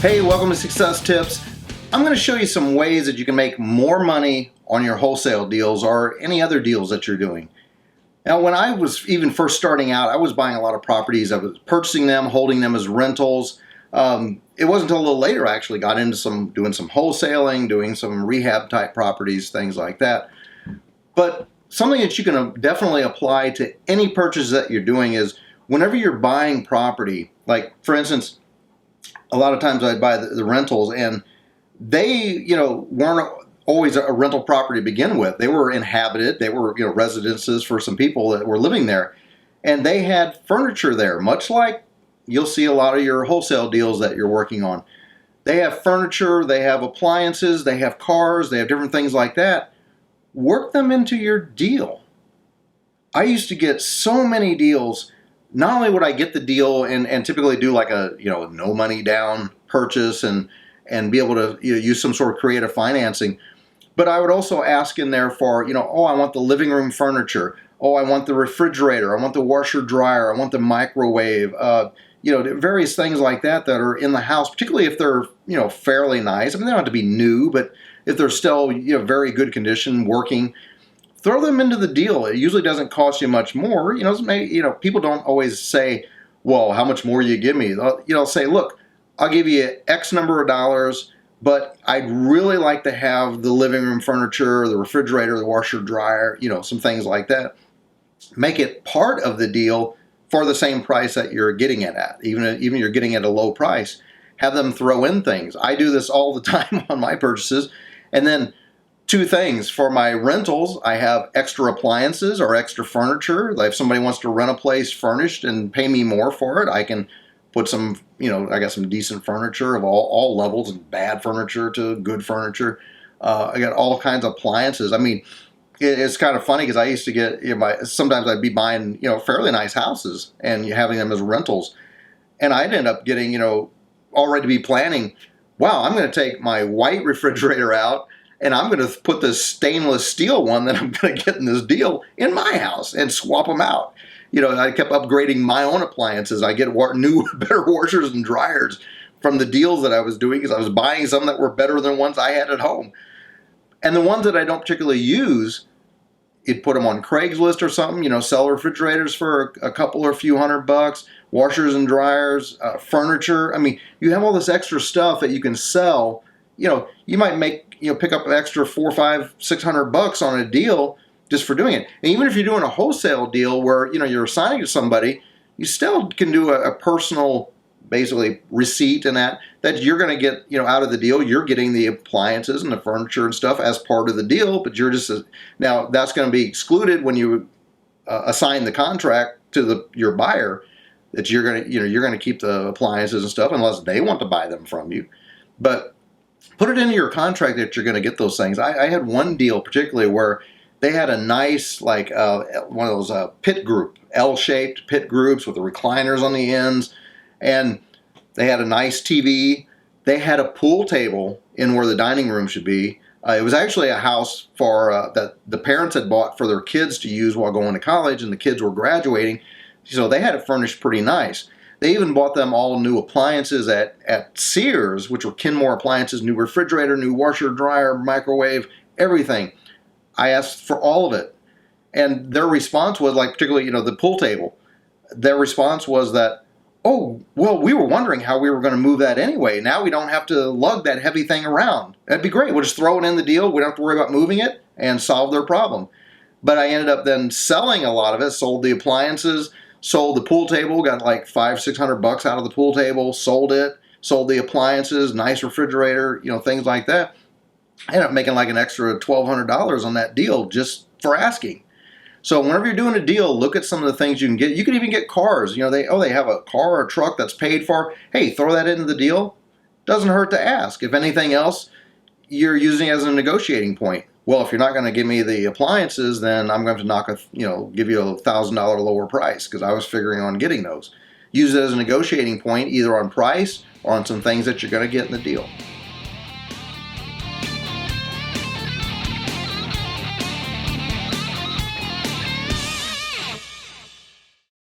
Hey, welcome to Success Tips. I'm going to show you some ways that you can make more money on your wholesale deals or any other deals that you're doing. Now, when I was even first starting out, I was buying a lot of properties. I was purchasing them, holding them as rentals. It wasn't until a little later I actually got into doing some wholesaling, doing some rehab type properties, things like that. But something that you can definitely apply to any purchase that you're doing is whenever you're buying property, like for instance, a lot of times I'd buy the rentals, and they, weren't always a rental property to begin with. They were inhabited. They were, residences for some people that were living there, and they had furniture there, much like you'll see a lot of your wholesale deals that you're working on. They have furniture, they have appliances, they have cars, they have different things like that. Work them into your deal. I used to get so many deals. Not only would I get the deal and typically do like a no money down purchase and be able to use some sort of creative financing, but I would also ask in there for I want the living room furniture, I want the refrigerator, I want the washer dryer, I want the microwave, various things like that are in the house, particularly if they're fairly nice. I mean, they don't have to be new, but if they're still very good condition, working. Throw them into the deal. It usually doesn't cost you much more. People don't always say, well, how much more you give me? They'll say, look, I'll give you X number of dollars, but I'd really like to have the living room furniture, the refrigerator, the washer, dryer, some things like that. Make it part of the deal for the same price that you're getting it at. Even you're getting it at a low price, have them throw in things. I do this all the time on my purchases. And then two things. For my rentals, I have extra appliances or extra furniture. Like if somebody wants to rent a place furnished and pay me more for it, I can put some, I got some decent furniture of all levels, bad furniture to good furniture. I got all kinds of appliances. I mean, it's kind of funny because I used to get, sometimes I'd be buying, fairly nice houses and having them as rentals. And I'd end up getting, already be planning, wow, I'm going to take my white refrigerator out and I'm going to put this stainless steel one that I'm going to get in this deal in my house and swap them out. I kept upgrading my own appliances. I get new, better washers and dryers from the deals that I was doing because I was buying some that were better than ones I had at home. And the ones that I don't particularly use, you'd put them on Craigslist or something, sell refrigerators for a couple or a few $100, washers and dryers, furniture. I mean, you have all this extra stuff that you can sell. You might pick up an extra $400, $500, $600 on a deal just for doing it. And even if you're doing a wholesale deal where, you're assigning to somebody, you still can do a personal, basically, receipt and that you're going to get, out of the deal. You're getting the appliances and the furniture and stuff as part of the deal, but you're just, now that's going to be excluded when you assign the contract to your buyer, that you're going to keep the appliances and stuff unless they want to buy them from you. But put it into your contract that you're going to get those things. I had one deal particularly where they had a nice, one of those pit group, L-shaped pit groups with the recliners on the ends, and they had a nice TV. They had a pool table in where the dining room should be. It was actually a house that the parents had bought for their kids to use while going to college, and the kids were graduating, so they had it furnished pretty nice. They even bought them all new appliances at Sears, which were Kenmore appliances, new refrigerator, new washer, dryer, microwave, everything. I asked for all of it. And their response was, particularly, the pool table. Their response was that, oh, well, we were wondering how we were going to move that anyway. Now we don't have to lug that heavy thing around. That'd be great. We'll just throw it in the deal. We don't have to worry about moving it and solve their problem. But I ended up then selling a lot of it, sold the appliances, sold the pool table, got like $500, $600 out of the pool table, sold it, sold the appliances, nice refrigerator, things like that. I ended up making like an extra $1,200 on that deal just for asking. So whenever you're doing a deal, look at some of the things you can get. You can even get cars. They have a car or a truck that's paid for. Hey, throw that into the deal. Doesn't hurt to ask. If anything else, you're using it as a negotiating point. Well, if you're not going to give me the appliances, then I'm going to have to give you a $1,000 lower price because I was figuring on getting those. Use it as a negotiating point, either on price or on some things that you're going to get in the deal.